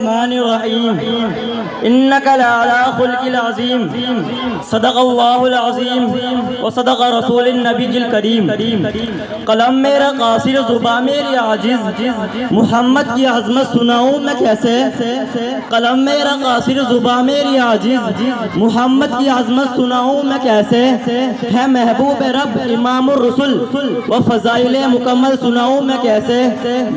الرحمن الرحیم انک لعلی خلق العظیم صدق اللہ العظیم وصدق رسول النبی الکریم قلم میرا قاصر زبان میری عاجز محمد کی عظمت سناؤں میں کیسے قلم میرا قاصر زبان میری عاجز محمد کی عظمت سناؤں میں کیسے ہے محبوب رب امام الرسل و فضائل مکمل سناؤں میں کیسے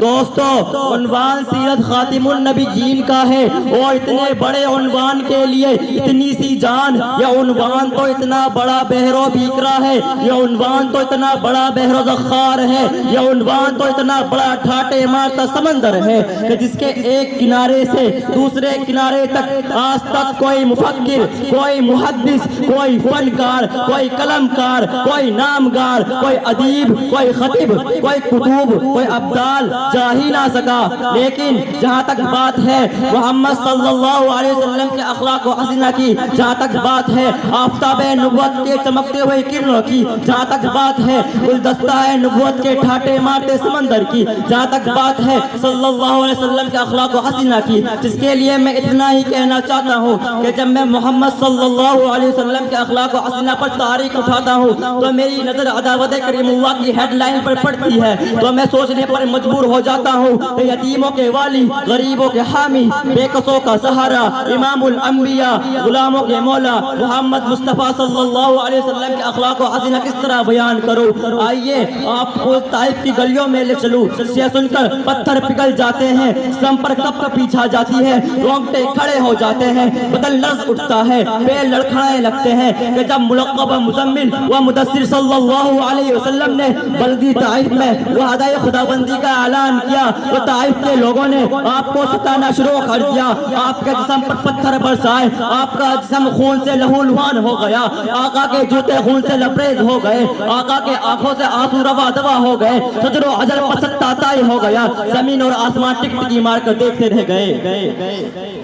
دوستو عنوان سیرت خاتم النبیین کا ہے اور اتنے بڑے عنوان کے لیے اتنی سی جان، یہ عنوان تو اتنا بڑا بحر و بیکرا ہے، یہ عنوان تو اتنا بڑا بحر و ذخار ہے، یہ عنوان تو اتنا بڑا ٹھاٹے مارتا سمندر ہے کہ جس کے ایک کنارے سے دوسرے کنارے تک آج تک کوئی مفکر، کوئی محدث، کوئی فنکار، کوئی قلمکار، کوئی نامگار، کوئی ادیب، کوئی خطیب، کوئی کتب، کوئی ابدال جا ہی نہ سکا۔ لیکن جہاں تک بات ہے محمد صلی اللہ علیہ وسلم کے اخلاق و حسنہ کی، جہاں تک بات ہے آفتاب نبوت کے چمکتے ہوئے کرنوں کی، جہاں تک بات ہے گلدستہ نبوت کے ٹھاٹے مارتے سمندر کی، جہاں تک بات ہے صلی اللہ علیہ وسلم کے اخلاق و حسنہ کی، جس کے لیے میں اتنا ہی کہنا چاہتا ہوں کہ جب میں محمد صلی اللہ علیہ وسلم کے اخلاق و حسنہ پر تاریخ اٹھاتا ہوں تو میری نظر عداوت کریم اللہ کی ہیڈ لائن پر پڑتی ہے، تو میں سوچنے پر مجبور ہو جاتا ہوں کہ یتیموں کے والی، غریبوں کے حامی، بے کسوں کا سہارا، امام الانبیاء، غلاموں کے مولا محمد مصطفیٰ صلی اللہ علیہ وسلم کے اخلاق و حسنہ کس طرح بیان کروں۔ آئیے آپ کو طائف کی گلیوں میں لے چلوں، یہ سن کر پتھر پگھل جاتے ہیں، سم پر کپ پیچھا جاتی ہے، رونگٹے کھڑے ہو جاتے ہیں، بدن لرز اٹھتا ہے، پیر لڑکھڑانے لگتے ہیں کہ جب ملقب مزمل و مدثر صلی اللہ علیہ وسلم نے بلدی طائف میں وعدہ خداوندی کا اعلان کیا تو طائف کے لوگوں نے آپ کو ستانا شروع کر دیا، آپ کے جسم پر پتھر برسائے، آپ کا جسم خون سے لہو لہان ہو گیا، آقا کے جوتے خون سے لبریز ہو گئے، آقا کے آنکھوں سے آنسو روا دوا ہو گئے، شجر و حجر پسند تاتائی ہو گیا، زمین اور آسمان ٹک ٹکی مار کر دیکھتے رہ گئے۔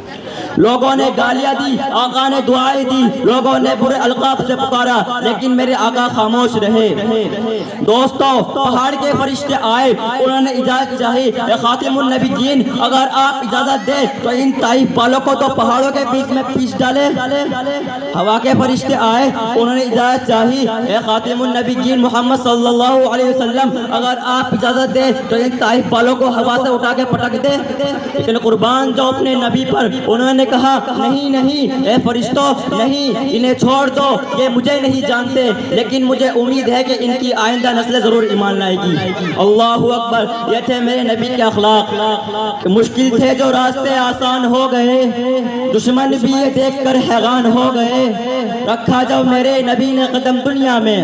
لوگوں نے گالیاں دی، آقا نے دعائیں دی، لوگوں نے برے القاب سے پکارا، لیکن میرے آقا خاموش رہے۔ دوستو پہاڑ کے فرشتے آئے، انہوں نے اجازت چاہی، اے خاتم النبیین اگر آپ اجازت دیں تو ان طائف والوں کو تو پہاڑوں کے بیچ میں پیش ڈالے۔ ہوا کے فرشتے آئے، انہوں نے اجازت چاہی، اے خاتم النبیین محمد صلی اللہ علیہ وسلم اگر آپ اجازت دیں تو ان طائف والوں کو ہوا سے اٹھا کے پٹک دے۔ لیکن قربان جو اپنے نبی پر، انہوں نے کہا نہیں نہیں اے فرشتوں نہیں، انہیں چھوڑ دو، یہ مجھے نہیں جانتے، لیکن مجھے امید ہے کہ ان کی آئندہ نسلیں ضرور ایمان لائے گی۔ اللہ اکبر، یہ تھے میرے نبی کے اخلاق، مشکل تھے جو راستے آسان ہو گئے، دشمن بھی یہ دیکھ کر حیران ہو گئے، رکھا جب میرے نبی نے قدم دنیا میں،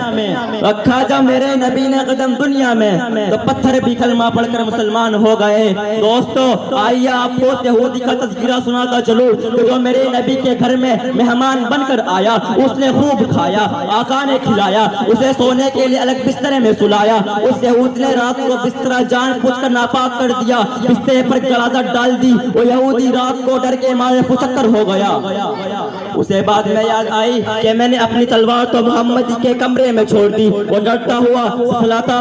رکھا جب میرے نبی نے قدم دنیا میں تو پتھر بھی کلمہ پڑھ کر مسلمان ہو گئے۔ دوستو آئیے آپ کو یہودی کا تذکرہ سناتا چلو کہ جو میرے نبی کے گھر میں مہمان بن کر آیا، اس نے خوب کھایا، آقا نے کھلایا، اسے سونے کے لیے الگ بسترے میں سلایا، اس یہود نے رات کو بسترہ جان پوچھ کر ناپاک کر دیا، بسترے پر غلاظت ڈال دی، وہ یہودی رات کو ڈر کے مارے پچکر ہو گیا۔ اسے بعد میں یاد آئی کہ میں نے اپنی تلوار تو محمد کے کمرے میں چھوڑ دی، وہ ڈرتا ہوا، سلاتا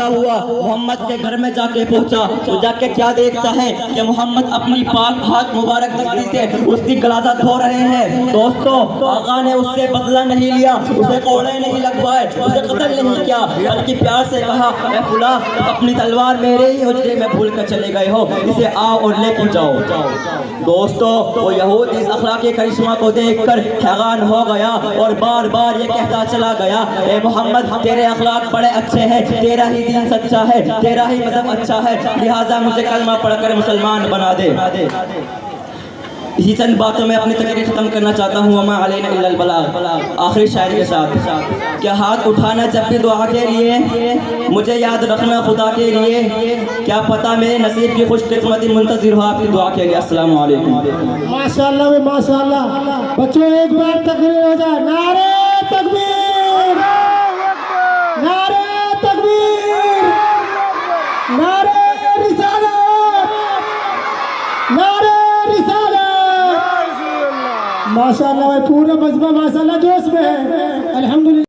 ہوا محمد کے گھر میں جا کے پہنچا، تو جا کے کیا دیکھتا ہے کہ محمد اپنی پاک ہاتھ مبارک سے اس کی غلاظت دھو رہے ہیں۔ دوستو آقا نے اس سے بدلہ نہیں لیا، اسے کوڑے نہیں لگوائے، اسے قتل نہیں کیا، بلکہ پیار سے کہا اے فلاں اپنی تلوار میرے ہی حجرے میں بھول کر چلے گئے ہو، اسے آؤ اور لے کے جاؤ۔ دوستو وہ یہود اس اخلاقی کرشمہ کو دیکھ کر حیران ہو گیا اور بار بار یہ کہتا چلا گیا اے محمد تیرے اخلاق بڑے اچھے ہیں، تیرا ہی دین سچا ہے، تیرا ہی مذہب اچھا ہے، لہٰذا مجھے کلمہ پڑھ کر مسلمان بنا دے۔ اسی چند باتوں میں اپنی تقریر ختم کرنا چاہتا ہوں، وما علینا الا البلاغ۔ آخری شاعری کے ساتھ کیا ہاتھ اٹھانا جب بھی دعا کے لیے، مجھے یاد رکھنا خدا کے لیے، کیا پتہ میرے نصیب کی خوش قسمتی منتظر ہو آپ کی دعا کے لیے۔ السلام علیکم۔ ماشاءاللہ ماشاءاللہ، بچوں ایک بار تکبیر ہو جائے، نعرہ تکبیر، نعرہ تکبیر، نعرہ رسالت، نعرہ رسالت۔ ماشاءاللہ پورا مجمع ماشاءاللہ جوش میں ہے، الحمدللہ۔